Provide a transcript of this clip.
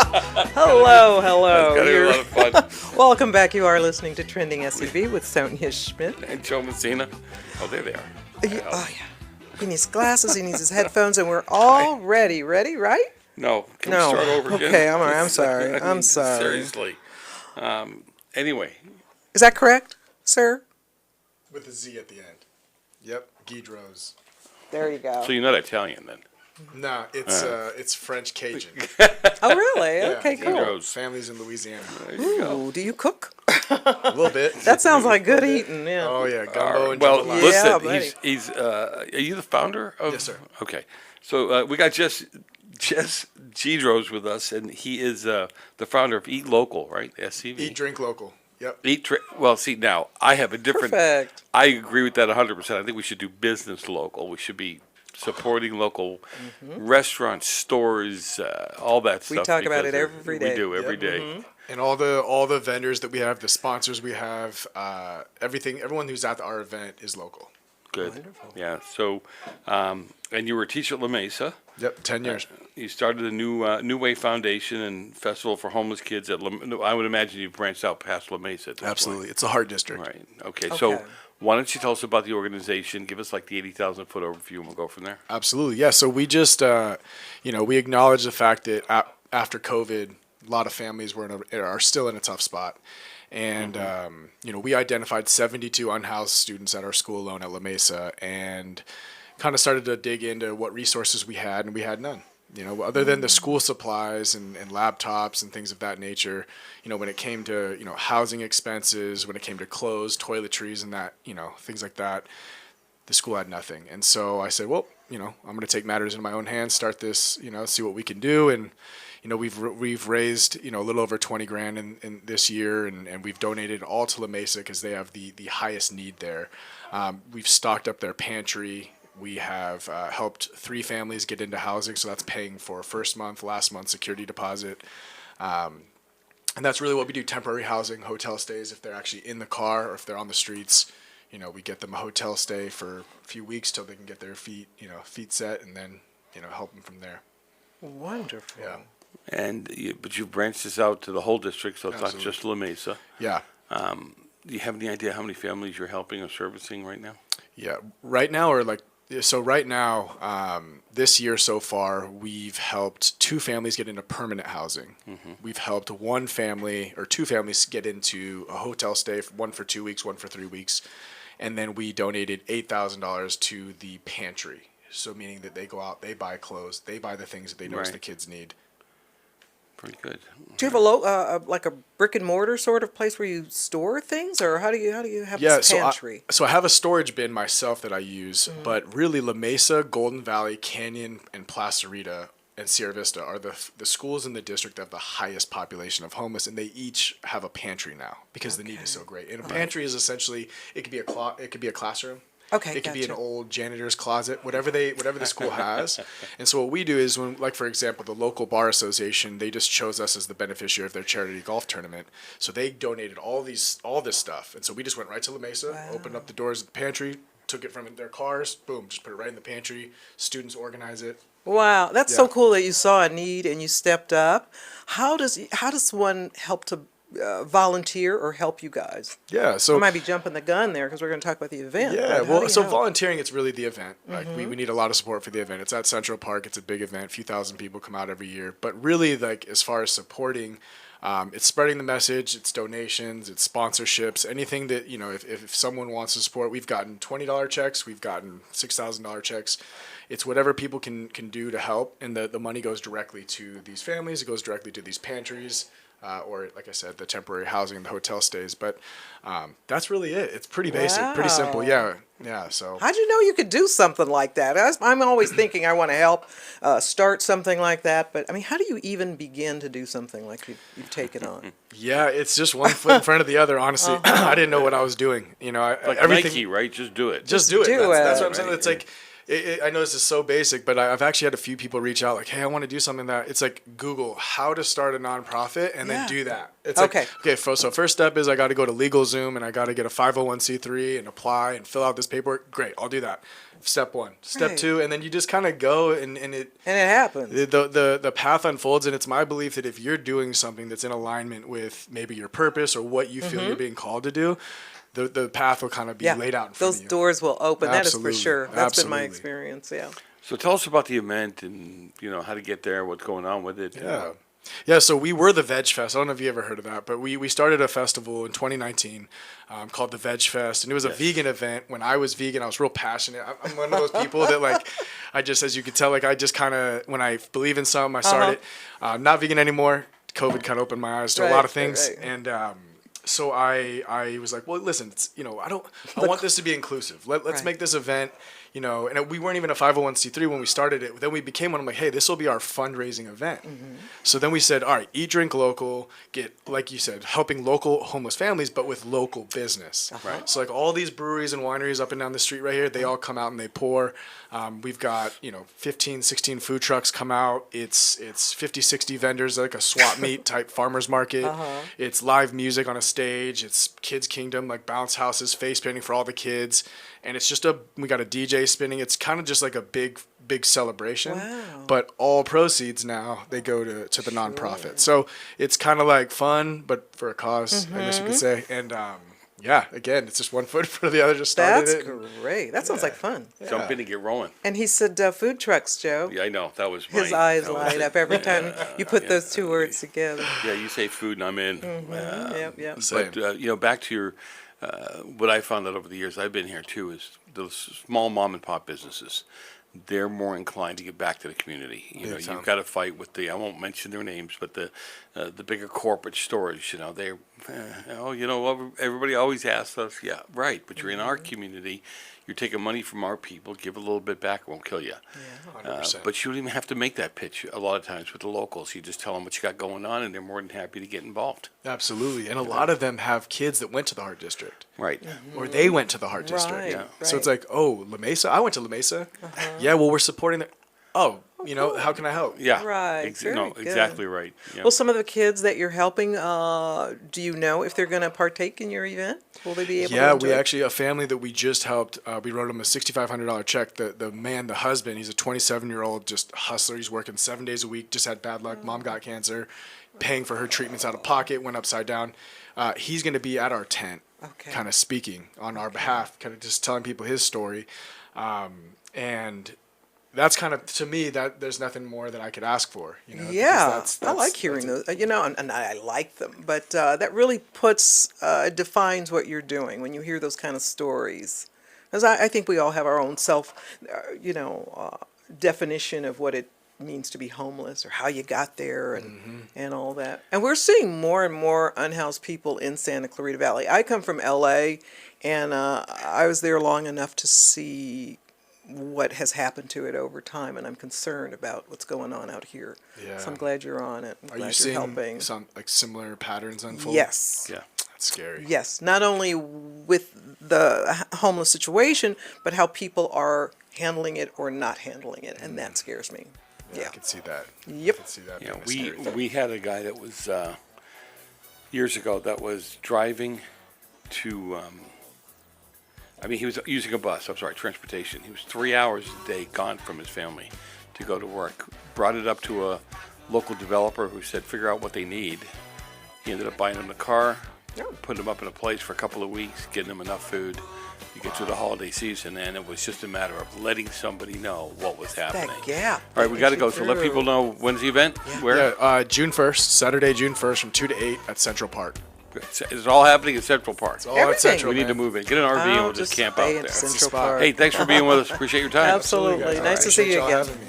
Hello, hello. It's gonna be a lot of fun. Welcome back. You are listening to Trending SCV with Sonia Schmidt. And Joe Messina. Oh, there they are. Oh, yeah. He needs glasses, he needs his headphones, and we're all ready, right? No. Can No. we start over again? Okay, all right, I'm sorry. I I'm mean, sorry. Seriously. Anyway. Is that correct, sir? With a Z at the end. Yep, Gedroz. There you go. So you're not Italian then? Nah, it's French Cajun. Oh, really? Yeah, Okay, cool. Gedroz. Families in Louisiana. There you go. Ooh, do you cook? A little bit. That sounds like good eating, yeah. Oh yeah, gumbo and Well, jambalaya. Yeah, listen, buddy. he's are you the founder of? Yes, sir. Okay. So we got Jess Gedroz with us, and he is the founder of Eat Local, right? SCV. Eat, drink local. Yep. Well, see, now, I have a different... Perfect. I agree with that 100%. I think we should do business local. We should be supporting local restaurants, stores, all that stuff. We talk about it because every day. We do, every Yep. day. And all the vendors that we have, the sponsors we have, everyone who's at our event is local. Good. Wonderful. Yeah, so, and you were a teacher at La Mesa. Yep, 10 years. You started the New Way Foundation and Festival for Homeless Kids at I would imagine you've branched out past La Mesa at this Absolutely, it's a heart district. point. Right. Okay, so Okay. why don't you tell us about the organization? Give us like the 80,000-foot overview, and we'll go from there. Absolutely, yeah. So we just, we acknowledge the fact that after COVID, a lot of families are still in a tough spot. And, we identified 72 unhoused students at our school alone at La Mesa and kind of started to dig into what resources we had, and we had none. Other than the school supplies and laptops and things of that nature, when it came to, housing expenses, when it came to clothes, toiletries and that, things like that, the school had nothing. And so I said, well, I'm going to take matters in my own hands, start this, see what we can do. And, we've raised, a little over 20 grand in this year, and we've donated all to La Mesa because they have the highest need there. We've stocked up their pantry. We have helped 3 families get into housing, so that's paying for first month, last month security deposit. And that's really what we do, temporary housing, hotel stays if they're actually in the car or if they're on the streets. We get them a hotel stay for a few weeks till they can get their feet set, and then, help them from there. Wonderful. Yeah. But you've branched this out to the whole district, so it's Absolutely. not just La Mesa. Yeah. Do you have any idea how many families you're helping or servicing right now? Yeah. Right now, this year so far, we've helped 2 families get into permanent housing. Mm-hmm. We've helped 2 families get into a hotel stay, one for 2 weeks, one for 3 weeks. And then we donated $8,000 to the pantry. So meaning that they go out, they buy clothes, they buy the things that they notice Right. the kids need. Pretty good. Do you have like a brick and mortar sort of place where you store things, or how do you have this pantry? So I have a storage bin myself that I use, but really La Mesa, Golden Valley, Canyon, and Placerita and Sierra Vista are the schools in the district that have the highest population of homeless, and they each have a pantry now because the need is so great. And a pantry is essentially it could be a classroom. Okay, It could be an gotcha. old janitor's closet, whatever the school has. And so what we do is for example, the local bar association, they just chose us as the beneficiary of their charity golf tournament. So they donated all this stuff. And so we just went right to La Mesa, opened up the doors of the pantry, took it from their cars, boom, just put it right in the pantry. Students organize it. Wow, that's so Yeah. cool that you saw a need and you stepped up. How does one help to volunteer or help you guys? Yeah, so I might be jumping the gun there because we're going to talk about the event. yeah, but how do well, you so help? volunteering, it's really the event. Like we need a lot of support for the event. It's at Central Park. It's a big event. A few thousand people come out every year. But really, like as far as supporting, it's spreading the message. It's donations. It's sponsorships. Anything that if someone wants to support, we've gotten $20 checks. We've gotten $6,000 checks. It's whatever people can do to help, and the money goes directly to these families. It goes directly to these pantries. Or like I said, the temporary housing and the hotel stays. But that's really it. It's pretty basic, pretty simple. Wow. Yeah. So How'd you know you could do something like that? I'm always thinking I want to help start something like that, but I mean, how do you even begin to do something like you've taken on? yeah, it's just one foot in front of the other. Honestly, I didn't know what I was doing. Like Everything. Nike, right? Just do it. Just do it. do That's it. what I'm saying. Right, It's like. I know this is so basic, but I've actually had a few people reach out like, hey, I want to do something that it's like Google how to start a nonprofit and Yeah. then do that. It's Okay. like, okay, so first step is I got to go to LegalZoom and I got to get a 501c3 and apply and fill out this paperwork. Great, I'll do that. step one, step Right. two, and then you just kind of go and it And it happens. the path unfolds. And it's my belief that if you're doing something that's in alignment with maybe your purpose or what you feel you're being called to do, the path will kind of be laid out in front those of you. doors will open. That is for Absolutely. sure. That's been my Absolutely. experience. Yeah. So tell us about the event and, how to get there, what's going on with it. Yeah. Yeah, so we were the Veg Fest. I don't know if you ever heard of that, but we started a festival in 2019 called the Veg Fest, and it was a vegan event. When I was vegan, I was real passionate. I'm one of those people that, like, I just, as you could tell, like, I just kind of, when I believe in something, I start it. Not vegan anymore. COVID kind of opened my eyes to a lot of things, and so I was like, well, listen, it's, I want this to be inclusive. Let's make this event, and we weren't even a 501c3 when we started it. Then we became one. I'm like, hey, this will be our fundraising event. So then we said, all right, eat, drink local, get, like you said, helping local homeless families, but with local business. Right. So like all these breweries and wineries up and down the street right here, they all come out and they pour. We've got, 15, 16 food trucks come out. It's 50, 60 vendors, like a swap meet type farmer's market. It's live music on a stage. It's Kids Kingdom, like bounce houses, face painting for all the kids. And it's just we got a DJ spinning. It's kind of just like a big celebration. Wow. But all proceeds now, they go to the nonprofit. So it's kind of like fun, but for a cause, I guess you could say. And again, it's just one foot for the other. Just started That's it. great. That sounds like fun. Jump in and get rolling. And he said food trucks, Joe. Yeah, I know. That was His eyes light up every time you put those two words together. Yeah, you say food and I'm in. Yep. But back to your, what I found out over the years I've been here too is those small mom and pop businesses. They're more inclined to get back to the community. You've got to fight with I won't mention their names, but the bigger corporate stores. They're, everybody always asks us, yeah, right. But you're in our community. You're taking money from our people. Give a little bit back, it won't kill you. Yeah, 100%. But you don't even have to make that pitch a lot of times with the locals. You just tell them what you got going on, and they're more than happy to get involved. Absolutely. And a lot of them have kids that went to the Heart District. Right. Or they went to the Heart District. Right, Yeah. So it's like, oh, La Mesa? I went to La Mesa. Yeah, well, we're supporting the. Oh, how can I help? Yeah. Right, very good. Exactly right. Yeah. Well, some of the kids that you're helping, do you know if they're going to partake in your event? Will they be able to? Yeah, enjoy we it? actually, a family that we just helped, we wrote him a $6,500 check. The man, the husband, he's a 27-year-old just hustler. He's working 7 days a week, just had bad luck. Mom got cancer, paying for her treatments out of pocket, went upside down. He's going to be at our tent, kind of speaking on our behalf, kind of just telling people his story. And that's kind of, to me, that there's nothing more that I could ask for. Yeah, I like hearing those. And I like them, but that really defines what you're doing when you hear those kind of stories. Because I think we all have our own definition of what it means to be homeless or how you got there and all that. And we're seeing more and more unhoused people in Santa Clarita Valley. I come from L.A., and I was there long enough to see what has happened to it over time, and I'm concerned about what's going on out here. Yeah. So I'm glad you're on it. I'm Are glad you seeing helping. some like similar patterns unfold? Yes. Yeah. That's scary. Yes. Not only with the homeless situation, but how people are handling it or not handling it, and that scares me. Yeah, I can see that. Yep. I can see that. Yeah, being a scary thing. we had a guy that was years ago that was driving to. He was using a bus. I'm sorry, transportation. He was 3 hours a day gone from his family to go to work. Brought it up to a local developer who said, "Figure out what they need." He ended up buying them a car, putting them up in a place for a couple of weeks, getting them enough food to get through the holiday season, and it was just a matter of letting somebody know what was happening. That gap. All right, we got to go. So let people know when's the event. Yeah. Where? Yeah, June 1st, Saturday, June 1st from 2 to 8 at Central Park. It's all happening at Central Park. It's all Everything. at Central. We need to move in. Get an RV and we'll just camp out stay in there. Central spot. Park. Hey, thanks for being with us. Appreciate your time. Absolutely. guys. Nice to Appreciate see you y'all again. having me.